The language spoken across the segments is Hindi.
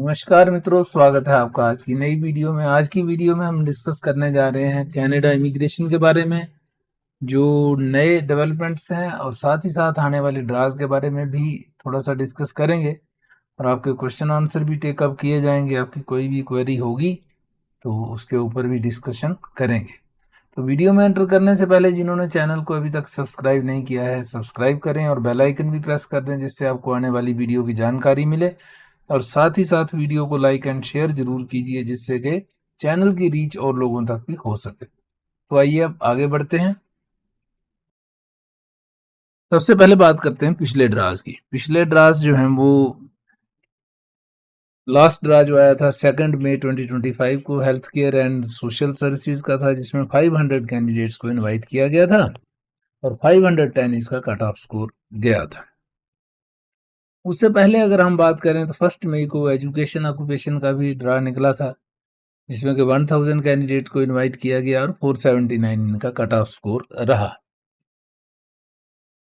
नमस्कार मित्रों, स्वागत है आपका आज की नई वीडियो में। आज की वीडियो में हम डिस्कस करने जा रहे हैं कनाडा इमिग्रेशन के बारे में, जो नए डेवलपमेंट्स हैं और साथ ही साथ आने वाले ड्रास के बारे में भी थोड़ा सा डिस्कस करेंगे और आपके क्वेश्चन आंसर भी टेकअप किए जाएंगे। आपकी कोई भी क्वेरी होगी तो उसके ऊपर भी डिस्कशन करेंगे। तो वीडियो में एंटर करने से पहले जिन्होंने चैनल को अभी तक सब्सक्राइब नहीं किया है, सब्सक्राइब करें और बेल आइकन भी प्रेस कर दें, जिससे आपको आने वाली वीडियो की जानकारी मिले। और साथ ही साथ वीडियो को लाइक एंड शेयर जरूर कीजिए, जिससे कि चैनल की रीच और लोगों तक भी हो सके। तो आइए अब आगे बढ़ते हैं। सबसे पहले बात करते हैं पिछले ड्रास की। पिछले ड्रास जो हैं वो लास्ट ड्रा जो आया था 2 मई 2025 को health care and social services का था, जिसमें 500 कैंडिडेट्स को इनवाइट किया गया था और 510 इसका कट ऑफ स्कोर गया था। उससे पहले अगर हम बात करें तो 1 मई को एजुकेशन ऑक्यूपेशन का भी ड्रा निकला था, जिसमें कि 1000 कैंडिडेट को इनवाइट किया गया और 479 इनका कट ऑफ स्कोर रहा।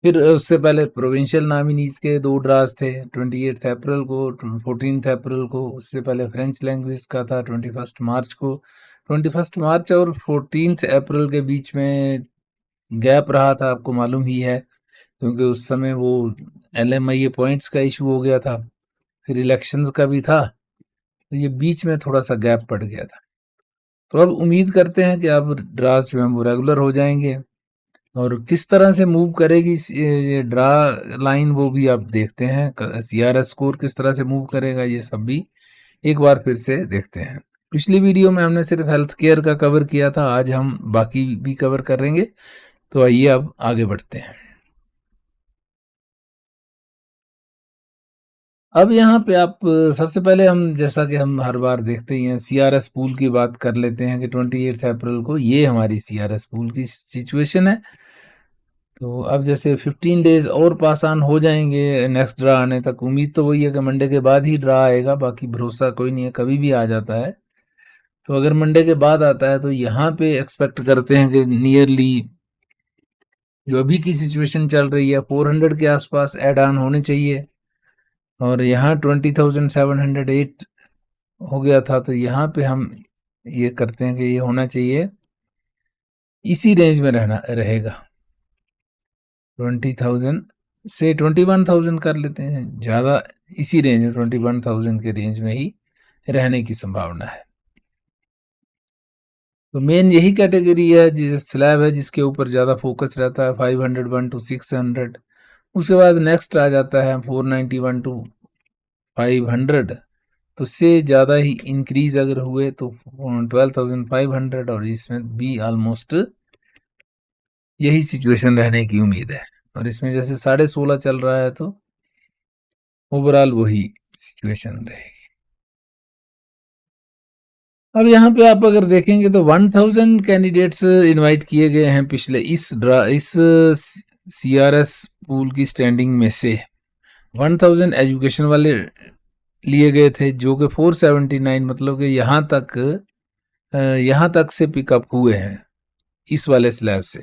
फिर उससे पहले प्रोविंशियल नॉमिनीज के 2 ड्रास थे, 28 अप्रैल को, 14 अप्रैल को। उससे पहले फ्रेंच लैंग्वेज का था 21 मार्च को। 21 मार्च और 14 अप्रैल के बीच में गैप रहा था, आपको मालूम ही है, क्योंकि उस समय वो LMIA पॉइंट्स का इशू हो गया था, फिर इलेक्शंस का भी था, तो ये बीच में थोड़ा सा गैप पड़ गया था। तो अब उम्मीद करते हैं कि अब ड्रास जो है वो रेगुलर हो जाएंगे और किस तरह से मूव करेगी ये ड्रा लाइन वो भी आप देखते हैं। CRS स्कोर किस तरह से मूव करेगा ये सब भी एक बार फिर से देखते हैं। पिछली वीडियो में हमने सिर्फ हेल्थ केयर का कवर किया था, आज हम बाकी भी कवर करेंगे। तो आइए अब आगे बढ़ते हैं। अब यहाँ पे आप सबसे पहले हम, जैसा कि हम हर बार देखते ही हैं, CRS पूल की बात कर लेते हैं कि 28 अप्रैल को ये हमारी CRS पूल की सिचुएशन है। तो अब जैसे 15 डेज और पास ऑन हो जाएंगे नेक्स्ट ड्रा आने तक। उम्मीद तो वही है कि मंडे के बाद ही ड्रा आएगा, बाकी भरोसा कोई नहीं है, कभी भी आ जाता है। तो अगर मंडे के बाद आता है तो यहाँ पे एक्सपेक्ट करते हैं कि नियरली जो अभी की सिचुएशन चल रही है 400 के आसपास ऐड ऑन होने चाहिए, और यहाँ 20,708 हो गया था। तो यहाँ पे हम ये करते हैं कि ये होना चाहिए, इसी रेंज में रहना रहेगा। 20,000 से 21,000 कर लेते हैं, ज़्यादा इसी रेंज में 21,000 के रेंज में ही रहने की संभावना है। तो मेन यही कैटेगरी है, जिस स्लैब है जिसके ऊपर ज़्यादा फोकस रहता है, 501 टू 600। उसके बाद नेक्स्ट आ जाता है 491 टू 500। तो उससे ज़्यादा ही इंक्रीज अगर हुए तो 12,500, और इसमें भी ऑलमोस्ट यही सिचुएशन रहने की उम्मीद है। और इसमें जैसे 16.5 चल रहा है तो ओवरऑल वही सिचुएशन रहेगी। अब यहाँ पे आप अगर देखेंगे तो 1000 कैंडिडेट्स इनवाइट किए गए हैं पिछले इस CRS पूल की स्टैंडिंग में से। 1000 एजुकेशन वाले लिए गए थे, जो कि 479, मतलब कि यहाँ तक से पिकअप हुए हैं इस वाले स्लैब से।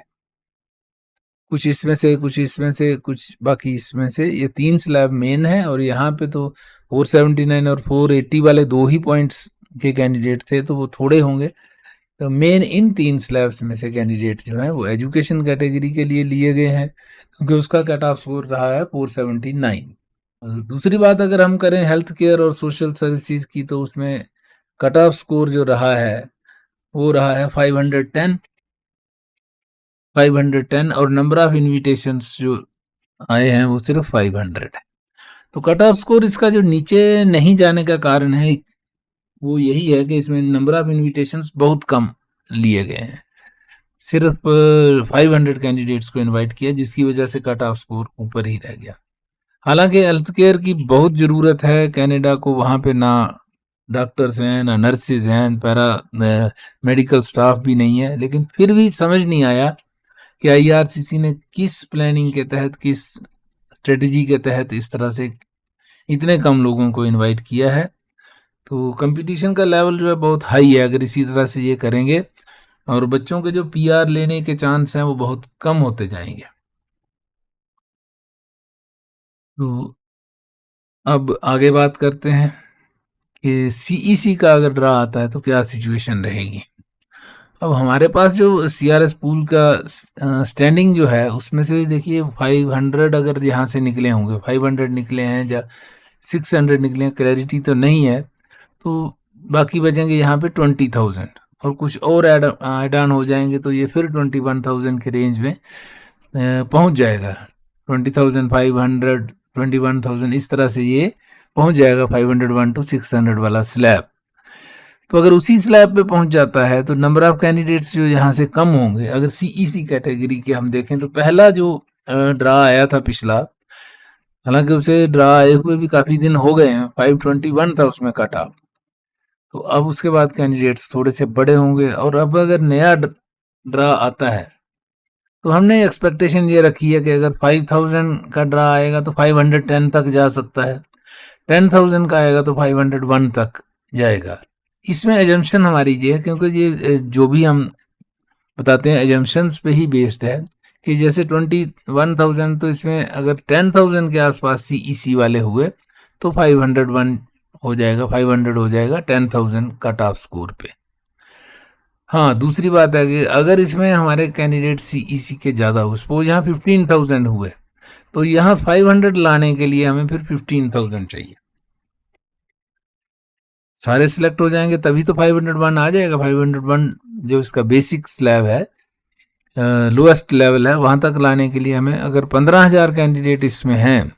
कुछ इसमें से, कुछ इसमें से, कुछ बाकी इसमें से। ये 3 स्लैब मेन है, और यहाँ पे तो 479 और 480 वाले 2 ही पॉइंट्स के कैंडिडेट थे, तो वो थोड़े होंगे। तो मेन इन 3 स्लैब्स में से कैंडिडेट जो हैं वो एजुकेशन कैटेगरी के लिए लिए गए हैं, क्योंकि उसका कट ऑफ स्कोर रहा है 479। दूसरी बात अगर हम करें हेल्थ केयर और सोशल सर्विसेज की, तो उसमें कट ऑफ स्कोर जो रहा है वो रहा है 510, और नंबर ऑफ इन्विटेशंस जो आए हैं वो सिर्फ 500 है। तो कट ऑफ स्कोर इसका जो नीचे नहीं जाने का कारण है वो यही है कि इसमें नंबर ऑफ इन्विटेशंस बहुत कम लिए गए हैं, सिर्फ 500 कैंडिडेट्स को इनवाइट किया, जिसकी वजह से कट ऑफ स्कोर ऊपर ही रह गया। हालांकि हेल्थ केयर की बहुत ज़रूरत है कनाडा को, वहाँ पे ना डॉक्टर्स हैं, ना नर्सेज हैं, पैरा मेडिकल स्टाफ भी नहीं है, लेकिन फिर भी समझ नहीं आया कि IRCC ने किस प्लानिंग के तहत, किस स्ट्रेटजी के तहत इस तरह से इतने कम लोगों को इनवाइट किया है। तो कंपटीशन का लेवल जो है बहुत हाई है अगर इसी तरह से ये करेंगे, और बच्चों के जो PR लेने के चांस हैं वो बहुत कम होते जाएंगे। तो अब आगे बात करते हैं। कि सीईसी का अगर ड्रा आता है तो क्या सिचुएशन रहेगी। अब हमारे पास जो सीआरएस पूल का स्टैंडिंग जो है उसमें से देखिए 500 अगर यहाँ से निकले होंगे, 500 निकले हैं या 600 निकले हैं, क्लैरिटी तो नहीं है, तो बाकी बचेंगे यहाँ पे 20,000 और कुछ और ऐड ऑन हो जाएंगे तो ये फिर 21,000 के रेंज में पहुँच जाएगा। 20,500 21,000 इस तरह से ये पहुँच जाएगा 501 to 600 वाला स्लैब। तो अगर उसी स्लैब पे पहुंच जाता है तो नंबर ऑफ कैंडिडेट्स जो यहाँ से कम होंगे। अगर सीईसी कैटेगरी के हम देखें तो पहला जो ड्रा आया था पिछला, हालांकि उसे ड्रा आए हुए भी काफ़ी दिन हो गए हैं, 521 था उसमें कट ऑफ, तो अब उसके बाद कैंडिडेट्स थोड़े से बड़े होंगे। और अब अगर नया ड्रा आता है तो हमने एक्सपेक्टेशन ये रखी है कि अगर 5,000 का ड्रा आएगा तो 510 तक जा सकता है, 10,000 का आएगा तो 501 तक जाएगा। इसमें एजम्पशन हमारी ये है, क्योंकि ये जो भी हम बताते हैं एजम्पशंस पे ही बेस्ड है, कि जैसे 21,000 तो इसमें अगर 10,000 के आसपास सीईसी वाले हुए तो 501 हो जाएगा, 500 हो जाएगा 10,000 कट ऑफ स्कोर पे। हाँ, दूसरी बात है कि अगर इसमें हमारे कैंडिडेट सीईसी के ज़्यादा हो, सपोज यहाँ 15,000 हुए तो यहाँ 500 लाने के लिए हमें फिर 15,000 चाहिए। सारे सिलेक्ट हो जाएंगे तभी तो 501 आ जाएगा। 501 जो इसका बेसिक स्लैब है, लोएस्ट लेवल है, वहाँ तक लाने के लिए हमें अगर 15,000 कैंडिडेट इसमें हैं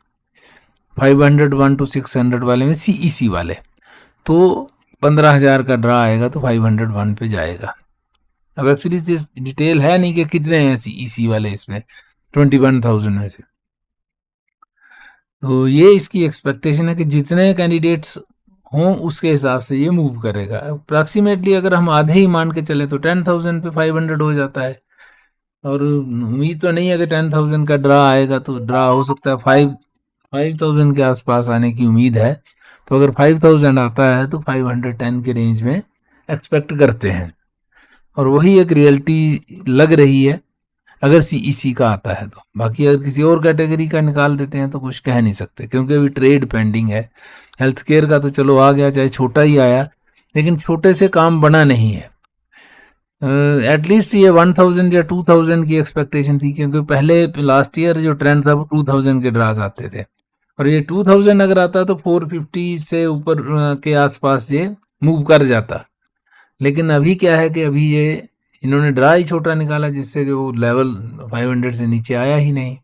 501 to 600 वाले में सीईसी वाले, तो 15,000 का ड्रा आएगा तो 501 पे जाएगा। अब एक्चुअली डिटेल है नहीं कि कितने हैं सीईसी वाले इसमें 21,000 में से, तो ये इसकी एक्सपेक्टेशन है कि जितने कैंडिडेट्स हों उसके हिसाब से ये मूव करेगा। अप्रॉक्सीमेटली अगर हम आधे ही मान के चले तो 10,000 पे 500 हो जाता है, और उम्मीद तो नहीं है कि 10,000 का ड्रा आएगा, तो ड्रा हो सकता है 5,000 के आसपास आने की उम्मीद है। तो अगर 5,000 आता है तो 510 के रेंज में एक्सपेक्ट करते हैं, और वही एक रियलिटी लग रही है अगर सीईसी का आता है तो। बाकी अगर किसी और कैटेगरी का निकाल देते हैं तो कुछ कह नहीं सकते, क्योंकि अभी ट्रेड पेंडिंग है। हेल्थ केयर का तो चलो आ गया, चाहे छोटा ही आया, लेकिन छोटे से काम बना नहीं है। एटलीस्ट ये 1,000 या 2,000 की एक्सपेक्टेशन थी, क्योंकि पहले लास्ट ईयर जो ट्रेंड था वो 2,000 के ड्रास आते थे, और ये 2,000 अगर आता तो 450 से ऊपर के आसपास ये मूव कर जाता। लेकिन अभी क्या है कि अभी ये इन्होंने ड्रा ही छोटा निकाला, जिससे कि वो लेवल 500 से नीचे आया ही नहीं।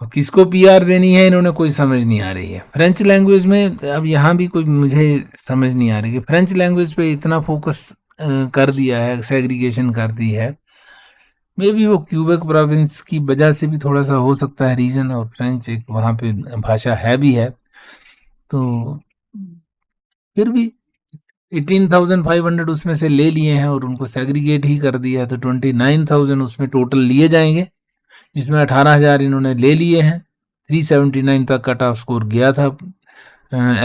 और किसको पीआर देनी है इन्होंने कोई समझ नहीं आ रही है। फ्रेंच लैंग्वेज में अब यहाँ भी कोई मुझे समझ नहीं आ रही कि फ्रेंच लैंग्वेज पे इतना फोकस कर दिया है, सेग्रीगेशन कर दी है। मे बी वो क्यूबेक प्रोविंस की वजह से भी थोड़ा सा हो सकता है रीजन, और फ्रेंच एक वहाँ पे भाषा है भी है, तो फिर भी 18,500 उसमें से ले लिए हैं और उनको सेग्रीगेट ही कर दिया, तो 29,000 उसमें टोटल लिए जाएंगे, जिसमें 18,000 इन्होंने ले लिए हैं। 379 तक कट ऑफ स्कोर गया था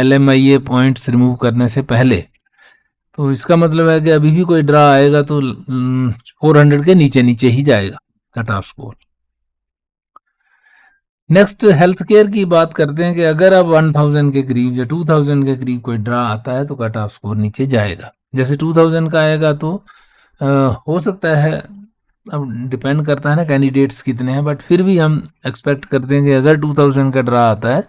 LMIA पॉइंट्स रिमूव करने से पहले। तो इसका मतलब है कि अभी भी कोई ड्रा आएगा तो 400 के नीचे नीचे ही जाएगा cut off score. Next health care की बात करते हैं कि अगर अब 1,000 के करीब या 2,000 के करीब कोई ड्रा आता है तो कट ऑफ स्कोर नीचे जाएगा। जैसे 2,000 का आएगा तो हो सकता है, अब डिपेंड करता है ना कैंडिडेट्स कितने हैं, बट फिर भी हम एक्सपेक्ट करते हैं कि अगर 2,000 का ड्रा आता है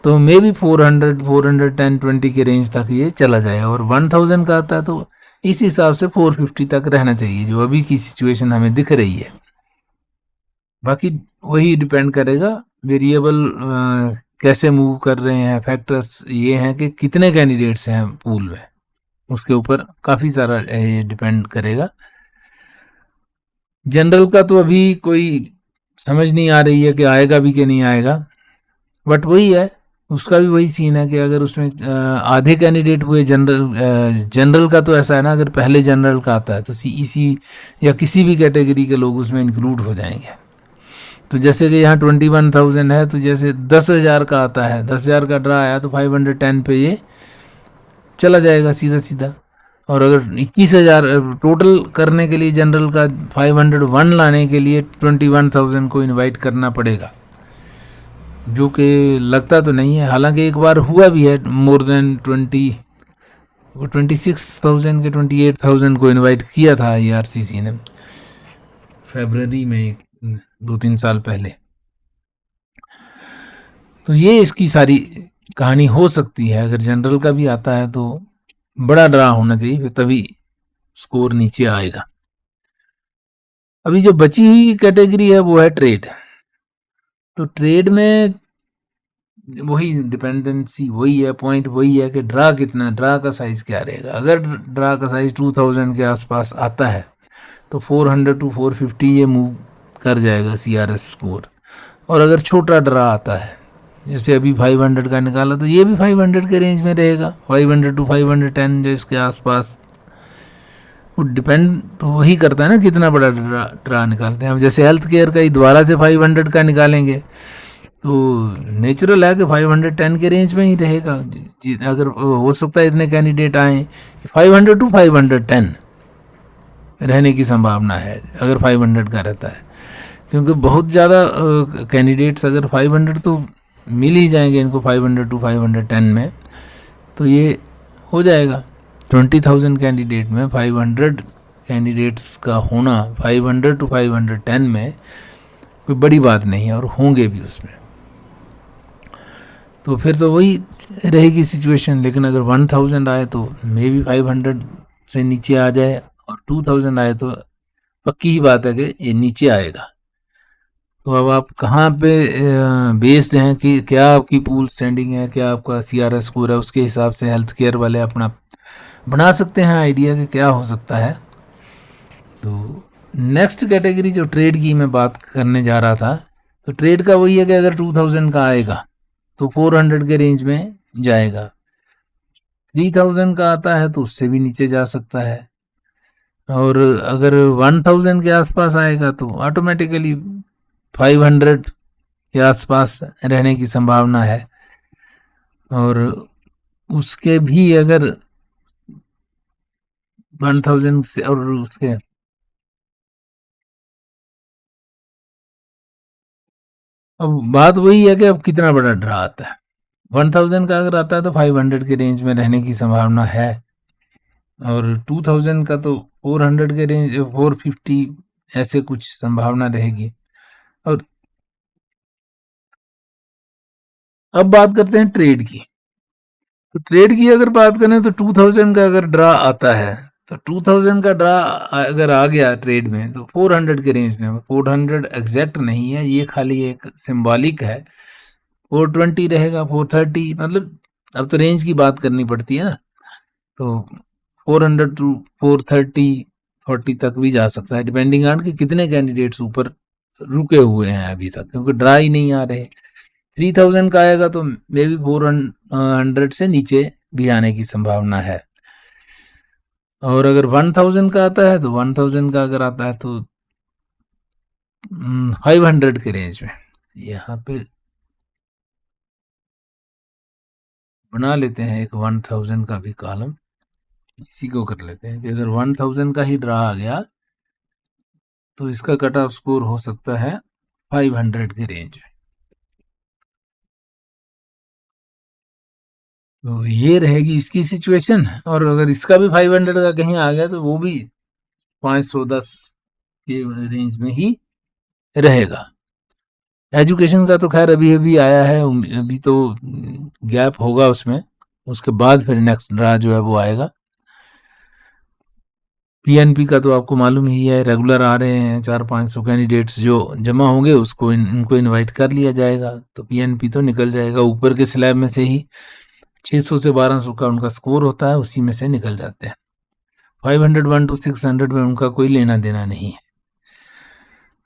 तो मे बी 400, 410, 20 के रेंज तक ये चला जाएगा, और 1,000 का आता है तो इस हिसाब से 450 तक रहना चाहिए, जो अभी की सिचुएशन हमें दिख रही है। बाकी वही डिपेंड करेगा, वेरिएबल कैसे मूव कर रहे हैं, फैक्टर्स ये हैं कि कितने कैंडिडेट्स हैं पूल में, उसके ऊपर काफ़ी सारा ये डिपेंड करेगा। जनरल का तो अभी कोई समझ नहीं आ रही है कि आएगा भी कि नहीं आएगा, बट वही है, उसका भी वही सीन है कि अगर उसमें आधे कैंडिडेट हुए जनरल का, तो ऐसा है ना, अगर पहले जनरल का आता है तो सीईसी या किसी भी कैटेगरी के लोग उसमें इंक्लूड हो जाएंगे। तो जैसे कि यहाँ 21,000 है, तो जैसे 10,000 का आता है, 10,000 का ड्रा आया तो 510 पे ये चला जाएगा सीधा सीधा। और अगर 21,000 टोटल करने के लिए जनरल का 501 लाने के लिए 21,000 को इनवाइट करना पड़ेगा। जो कि लगता तो नहीं है, हालांकि एक बार हुआ भी है, मोर देन 26,000 के 28,000 को इनवाइट किया था IRCC ने फरवरी में 2-3 साल पहले। तो ये इसकी सारी कहानी हो सकती है। अगर जनरल का भी आता है तो बड़ा ड्रा होना चाहिए, फिर तभी स्कोर नीचे आएगा। अभी जो बची हुई कैटेगरी है वो है ट्रेड। तो ट्रेड में वही डिपेंडेंसी वही है, पॉइंट वही है कि ड्रा कितना, ड्रा का साइज क्या रहेगा। अगर ड्रा का साइज 2000 के आसपास आता है तो 400 to 450 ये मूव कर जाएगा CRS स्कोर। और अगर छोटा ड्रा आता है, जैसे अभी 500 का निकाला, तो ये भी 500 के रेंज में रहेगा, 500 to 510 जो इसके आसपास। वो डिपेंड तो वही करता है ना कितना बड़ा ड्रा निकालते हैं। अब जैसे हेल्थ केयर का ही दोबारा से 500 का निकालेंगे तो नेचुरल है कि 510 के रेंज में ही रहेगा। अगर हो सकता है इतने कैंडिडेट आए, 500 to 510 रहने की संभावना है अगर 500 का रहता है, क्योंकि बहुत ज़्यादा कैंडिडेट्स अगर 500 तो मिल ही जाएंगे इनको 500 to 510 में, तो ये हो जाएगा 20,000 कैंडिडेट में 500 कैंडिडेट्स का होना 500 to 510 में कोई बड़ी बात नहीं है, और होंगे भी उसमें। तो फिर तो वही रहेगी सिचुएशन। लेकिन अगर 1000 आए तो मे भी 500 से नीचे आ जाए, और 2000 आए तो पक्की ही बात है कि ये नीचे आएगा। तो अब आप कहाँ पे बेस्ड हैं कि क्या आपकी पूल स्टैंडिंग है, क्या आपका CRS स्कोर है, उसके हिसाब से हेल्थ केयर वाले अपना बना सकते हैं आइडिया कि क्या हो सकता है। तो नेक्स्ट कैटेगरी जो ट्रेड की मैं बात करने जा रहा था, तो ट्रेड का वही है कि अगर 2000 का आएगा तो 400 के रेंज में जाएगा, 3000 का आता है तो उससे भी नीचे जा सकता है, और अगर 1000 के आसपास आएगा तो ऑटोमेटिकली 500 के आसपास रहने की संभावना है। और उसके भी अगर 1000 से और उसके अब बात वही है कि अब कितना बड़ा ड्रा आता है। 1000 का अगर आता है तो 500 के रेंज में रहने की संभावना है, और 2000 का तो 400 के रेंज 450 ऐसे कुछ संभावना रहेगी। और अब बात करते हैं ट्रेड की। तो ट्रेड की अगर बात करें तो 2000 का अगर ड्रा आता है तो 2000 का ड्रा अगर आ गया ट्रेड में तो 400 के रेंज में, 400 एग्जैक्ट नहीं है, ये खाली एक सिंबॉलिक है, 420 रहेगा, 430, मतलब अब तो रेंज की बात करनी पड़ती है ना। तो 400 to 430 40 तक भी जा सकता है, डिपेंडिंग ऑन कि कितने कैंडिडेट्स ऊपर रुके हुए हैं अभी तक, क्योंकि ड्रा ही नहीं आ रहे। 3000 का आएगा तो मे बी 400 से नीचे भी आने की संभावना है। और अगर 1000 का आता है तो 1000 का अगर आता है तो 500 के रेंज में, यहाँ पे बना लेते हैं एक 1000 का भी कॉलम, इसी को कर लेते हैं कि अगर 1000 का ही ड्रा आ गया तो इसका कट ऑफ स्कोर हो सकता है 500 के रेंज में। तो ये रहेगी इसकी सिचुएशन। और अगर इसका भी 500 का कहीं आ गया तो वो भी 510 के रेंज में ही रहेगा। एजुकेशन का तो खैर अभी अभी आया है, अभी तो गैप होगा उसमें, उसके बाद फिर नेक्स्ट ड्रा जो है वो आएगा। PNP का तो आपको मालूम ही है, रेगुलर आ रहे हैं 400-500 कैंडिडेट्स जो जमा होंगे उसको इनको इनवाइट कर लिया जाएगा, तो PNP तो निकल जाएगा। ऊपर के स्लैब में से ही 600 से 1200 का उनका स्कोर होता है, उसी में से निकल जाते हैं। 501 to 600 में उनका कोई लेना देना नहीं है।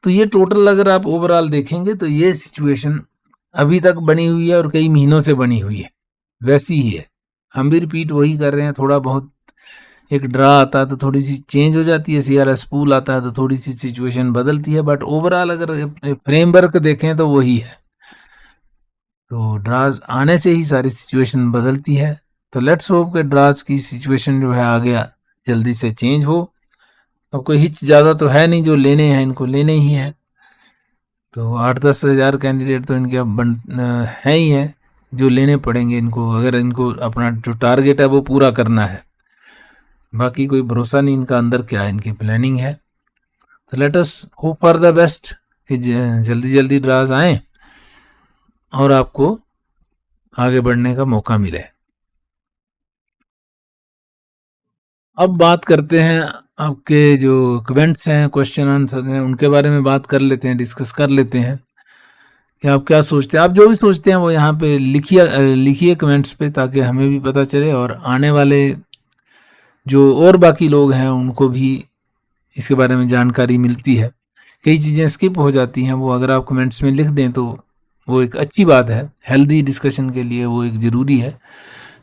तो ये टोटल अगर आप ओवरऑल देखेंगे तो ये सिचुएशन अभी तक बनी हुई है और कई महीनों से बनी हुई है, वैसी ही है। हम भी रिपीट वही कर रहे हैं, थोड़ा बहुत एक ड्रा आता है तो थोड़ी सी चेंज हो जाती है, CRS पूल आता है तो थोड़ी सी सिचुएशन बदलती है, बट ओवरऑल अगर फ्रेमवर्क देखें तो वही है। तो ड्राज आने से ही सारी सिचुएशन बदलती है। तो लेट्स होप कि ड्राज की सिचुएशन जो है आगे जल्दी से चेंज हो। अब कोई हिच ज़्यादा तो है नहीं, जो लेने हैं इनको लेने ही हैं। तो 8-10 हज़ार कैंडिडेट तो इनके अब हैं ही हैं, जो लेने पड़ेंगे इनको, अगर इनको अपना जो टारगेट है वो पूरा करना है। बाकी कोई भरोसा नहीं इनका अंदर क्या है, इनकी प्लानिंग है। तो let us hope for the best कि जल्दी जल्दी ड्रास आए और आपको आगे बढ़ने का मौका मिले। अब बात करते हैं आपके जो कमेंट्स हैं, क्वेश्चन आंसर हैं, उनके बारे में बात कर लेते हैं, डिस्कस कर लेते हैं कि आप क्या सोचते हैं। आप जो भी सोचते हैं वो यहाँ पे लिखिए कमेंट्स पे, ताकि हमें भी पता चले और आने वाले जो और बाकी लोग हैं उनको भी इसके बारे में जानकारी मिलती है। कई चीज़ें स्किप हो जाती हैं, वो अगर आप कमेंट्स में लिख दें तो वो एक अच्छी बात है, हेल्दी डिस्कशन के लिए वो एक ज़रूरी है।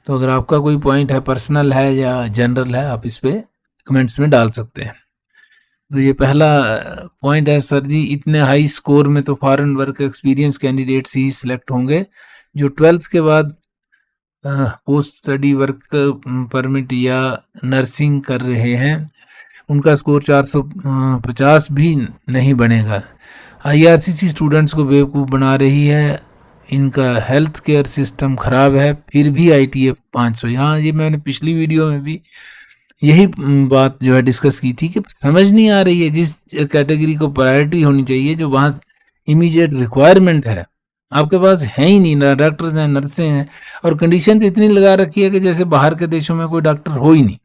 तो अगर आपका कोई पॉइंट है, पर्सनल है या जनरल है, आप इस पे कमेंट्स में डाल सकते हैं। तो ये पहला पॉइंट है, सर जी इतने हाई स्कोर में तो फॉरेन वर्क एक्सपीरियंस कैंडिडेट्स ही सिलेक्ट होंगे, जो 12th के बाद पोस्ट स्टडी वर्क परमिट या नर्सिंग कर रहे हैं, उनका स्कोर 450 भी नहीं बनेगा। आईआरसीसी स्टूडेंट्स को बेवकूफ़ बना रही है, इनका हेल्थ केयर सिस्टम ख़राब है, फिर भी आईटीएफ 500। यहाँ ये मैंने पिछली वीडियो में भी यही बात जो है डिस्कस की थी कि समझ नहीं आ रही है, जिस कैटेगरी को प्रायोरिटी होनी चाहिए, जो वहाँ इमीडिएट रिक्वायरमेंट है, आपके पास है ही नहीं, ना डॉक्टर्स हैं, नर्सें हैं, और कंडीशन भी इतनी लगा रखी है कि जैसे बाहर के देशों में कोई डॉक्टर हो ही नहीं।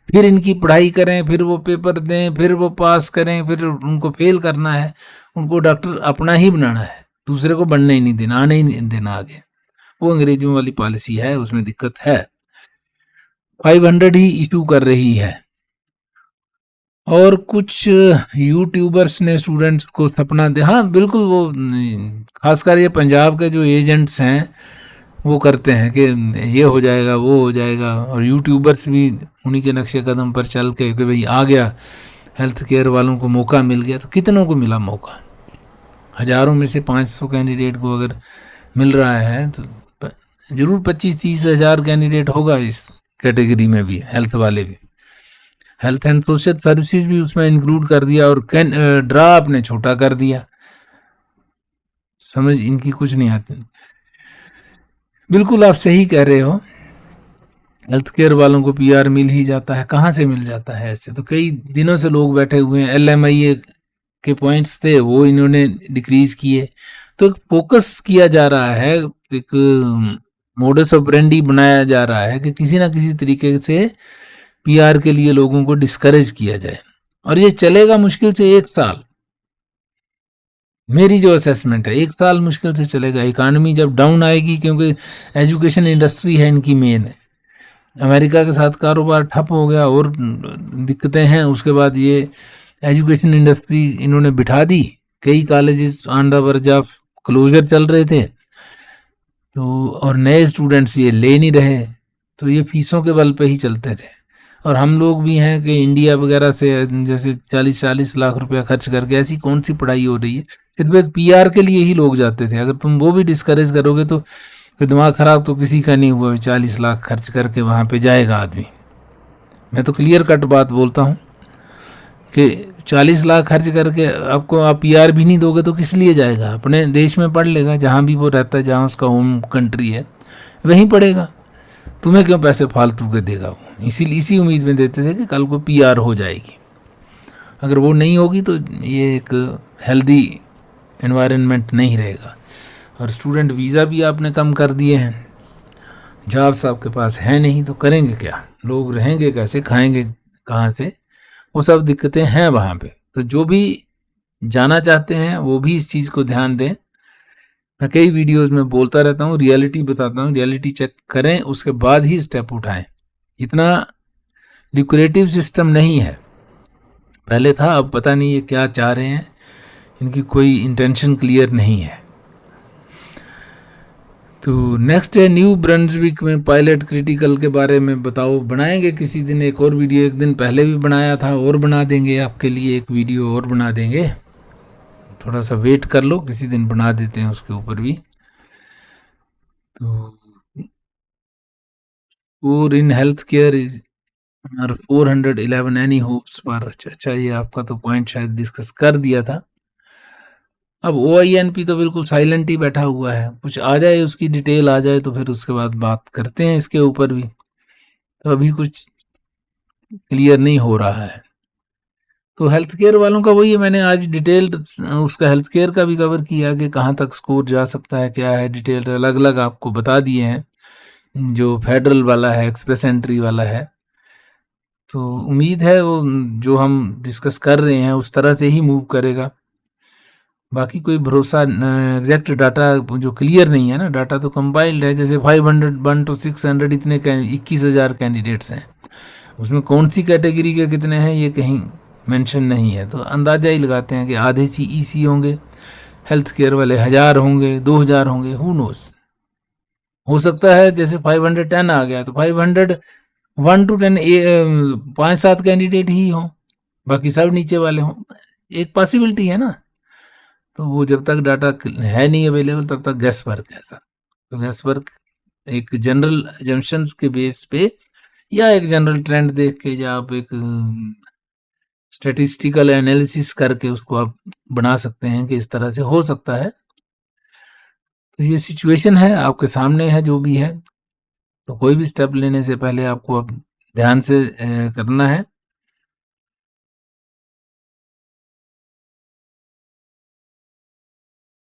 फिर इनकी पढ़ाई करें, फिर वो पेपर दें, फिर वो पास करें, फिर उनको फेल करना है, उनको डॉक्टर अपना ही बनाना है, दूसरे को बनने ही नहीं देना, आने ही नहीं देना आगे। वो अंग्रेजों वाली पॉलिसी है, उसमें दिक्कत है। 500 ही इशू कर रही है। और कुछ यूट्यूबर्स ने स्टूडेंट्स को सपना दे, हाँ बिल्कुल, वो खासकर ये पंजाब के जो एजेंट्स हैं वो करते हैं कि ये हो जाएगा, वो हो जाएगा, और यूट्यूबर्स भी उन्हीं के नक्शे कदम पर चल के कि भाई आ गया, हेल्थ केयर वालों को मौका मिल गया। तो कितनों को मिला मौका? हज़ारों में से 500 कैंडिडेट को अगर मिल रहा है तो ज़रूर 25-30 हज़ार कैंडिडेट होगा इस कैटेगरी में भी, हेल्थ वाले भी। हेल्थ एंड सोशल सर्विसेज भी उसमें इंक्लूड कर दिया, और ड्रा आपने छोटा कर दिया। समझ इनकी कुछ नहीं आती। बिल्कुल आप सही कह रहे हो, हेल्थ केयर वालों को पीआर मिल ही जाता है। कहाँ से मिल जाता है? ऐसे तो कई दिनों से लोग बैठे हुए हैं, एलएमआईए के पॉइंट्स थे वो इन्होंने डिक्रीज किए। तो एक फोकस किया जा रहा है, एक मोडस ऑपरेंडी बनाया जा रहा है कि किसी ना किसी तरीके से पीआर के लिए लोगों को डिस्करेज किया जाए, और ये चलेगा मुश्किल से 1 साल। मेरी जो असेसमेंट है 1 साल मुश्किल से चलेगा। इकानमी जब डाउन आएगी, क्योंकि एजुकेशन इंडस्ट्री है इनकी मेन है, अमेरिका के साथ कारोबार ठप हो गया और दिक्कतें हैं, उसके बाद ये एजुकेशन इंडस्ट्री इन्होंने बिठा दी। कई colleges on the verge of closure चल रहे थे, तो और नए स्टूडेंट्स ये ले नहीं रहे, तो ये फीसों के बल पे ही चलते थे। और हम लोग भी हैं कि इंडिया वगैरह से जैसे 40-40 लाख रुपया खर्च करके ऐसी कौन सी पढ़ाई हो रही है, सिर्फ एक पीआर के लिए ही लोग जाते थे। अगर तुम वो भी डिस्करेज करोगे तो फिर दिमाग खराब तो किसी का नहीं हुआ, 40 लाख खर्च करके वहाँ पे जाएगा आदमी। मैं तो क्लियर कट बात बोलता हूँ कि 40 लाख खर्च करके आपको आप पीआर भी नहीं दोगे तो किस लिए जाएगा? अपने देश में पढ़ लेगा, जहाँ भी वो रहता है, जहाँ उसका होम कंट्री है वहीं पढ़ेगा। तुम्हें क्यों पैसे फालतू के देगा वो? इसी उम्मीद में देते थे कि कल को पीआर हो जाएगी। अगर वो नहीं होगी तो ये एक हेल्दी एनवायरनमेंट नहीं रहेगा। और स्टूडेंट वीज़ा भी आपने कम कर दिए हैं, जॉब्स आपके पास है नहीं तो करेंगे क्या? लोग रहेंगे कैसे, खाएंगे कहाँ से? वो सब दिक्कतें हैं वहाँ पे। तो जो भी जाना चाहते हैं वो भी इस चीज़ को ध्यान दें। मैं कई वीडियोस में बोलता रहता हूँ, रियलिटी बताता हूँ, रियलिटी चेक करें, उसके बाद ही स्टेप उठाएं। इतना लिक्रेटिव सिस्टम नहीं है, पहले था, अब पता नहीं ये क्या चाह रहे हैं, इनकी कोई इंटेंशन क्लियर नहीं है। तो नेक्स्ट है न्यू ब्रंसविक में पायलट क्रिटिकल के बारे में बताओ। बनाएंगे किसी दिन एक और वीडियो, एक दिन पहले भी बनाया था और बना देंगे आपके लिए, एक वीडियो और बना देंगे। थोड़ा सा वेट कर लो, किसी दिन बना देते हैं उसके ऊपर भी। तो और in health care is 411 any hopes पर। अच्छा, ये आपका तो पॉइंट शायद डिस्कस कर दिया था। अब OINP तो बिल्कुल साइलेंट ही बैठा हुआ है, कुछ आ जाए उसकी डिटेल आ जाए तो फिर उसके बाद बात करते हैं इसके ऊपर भी। तो अभी कुछ क्लियर नहीं हो रहा है। तो हेल्थ केयर वालों का वही है, मैंने आज डिटेल्ड उसका हेल्थ केयर का भी कवर किया कि कहाँ तक स्कोर जा सकता है, क्या है, डिटेल्ड अलग अलग आपको बता दिए हैं। जो फेडरल वाला है, एक्सप्रेस एंट्री वाला है, तो उम्मीद है वो जो हम डिस्कस कर रहे हैं उस तरह से ही मूव करेगा। बाकी कोई भरोसा एग्जैक्ट डाटा जो क्लियर नहीं है ना, डाटा तो कंपाइल्ड है, जैसे 501 to 600 इतने 21,000 कैंडिडेट्स हैं, उसमें कौन सी कैटेगरी के कितने हैं ये कहीं मेंशन नहीं है, तो अंदाज़ा ही लगाते हैं कि आधे CEC होंगे, हेल्थ केयर वाले 1000 होंगे, 2000 होंगे, हु नोस। हो सकता है जैसे 510 आ गया तो 501 to 10 5-7 कैंडिडेट ही हों, बाकी सब नीचे वाले हों, एक पॉसिबिलिटी है ना। तो वो जब तक डाटा है नहीं अवेलेबल तब तक गैस वर्क है सर। तो गैस वर्क एक जनरल एजम्पशंस के बेस पे या एक जनरल ट्रेंड देख के या आप एक स्टैटिस्टिकल एनालिसिस करके उसको आप बना सकते हैं कि इस तरह से हो सकता है। तो ये सिचुएशन है, आपके सामने है जो भी है, तो कोई भी स्टेप लेने से पहले आपको अब ध्यान से करना है।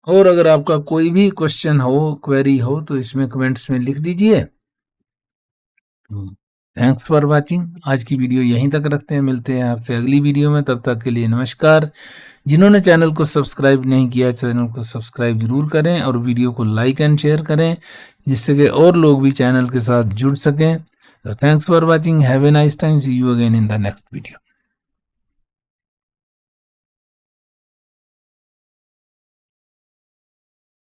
और अगर आपका कोई भी क्वेश्चन हो, क्वेरी हो तो इसमें कमेंट्स में लिख दीजिए। Thanks for watching. आज की वीडियो यहीं तक रखते हैं, मिलते हैं आपसे अगली वीडियो में, तब तक के लिए नमस्कार। जिन्होंने चैनल को सब्सक्राइब नहीं किया चैनल को सब्सक्राइब जरूर करें और वीडियो को लाइक एंड शेयर करें, जिससे कि और लोग भी चैनल के साथ जुड़ सकें। Thanks for watching, have a nice time, see you again in the next video.